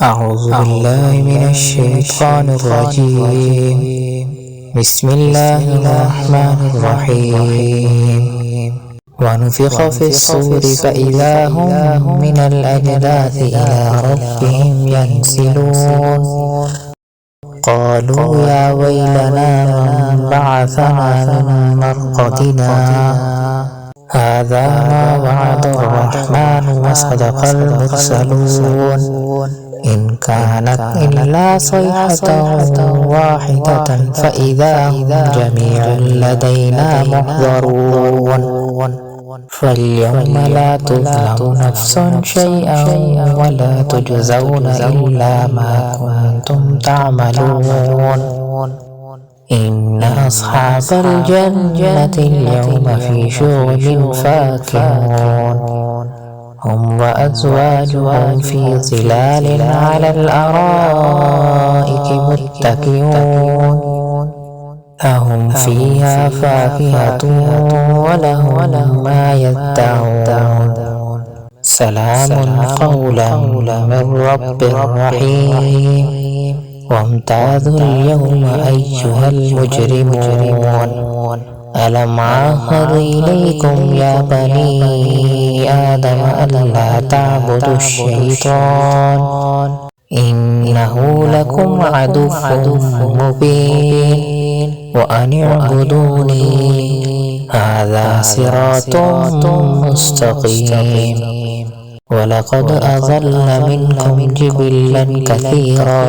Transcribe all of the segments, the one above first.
أعوذ بالله من الشيطان الرجيم. بسم الله الرحمن الرحيم. ونفخ في الصور فإذا هم من الأجداث إلى ربهم ينسلون. قالوا يا ويلنا من بعثنا من مرقدنا هذا ما وعد الرحمن وصدق المرسلون إن كانت إلا صيحة واحدة فإذا هم جميع لدينا محضرون. فاليوم لا تظلم نفس شيئا ولا تجزون إلا ما كنتم تعملون. إن أصحاب الجنة اليوم في شغل فاكهون هم وأزواجهم في ظلال على الأرائك متكئون لهم فيها فاكهة ولهم ما يدعون. سلام قولا من رب رحيم. وامتازوا اليوم أيها المجرمون ألم عاهد إليكم يا بني آدم ألا تعبدوا الشيطان إنه لكم عدو مبين وأن اعبدوني هذا صراط مستقيم. ولقد أضل منكم جبلا كثيرا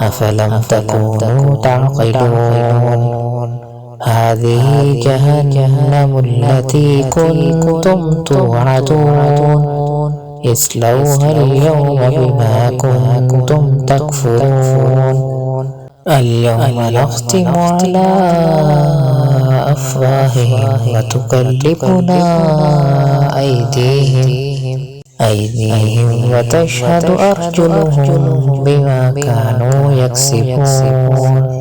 أفلم تكونوا تعقلون. هذه جهنم التي كنتم توعدون اصلوها اليوم بما كنتم تكفرون. اليوم نختم على أفواههم وتكلمنا أيديهم وتشهد أرجلهم بما كانوا يكسبون.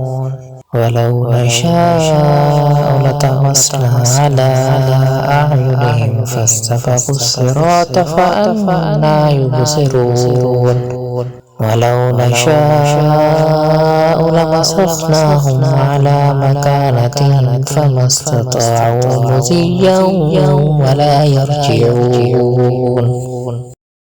ولو نشاء لطمسنا على أعينهم فاستبقوا الصراط فأنى يبصرون. ولو نشاء لمسخناهم على مكانتهم فما استطاعوا مضيا ولا يرجعون.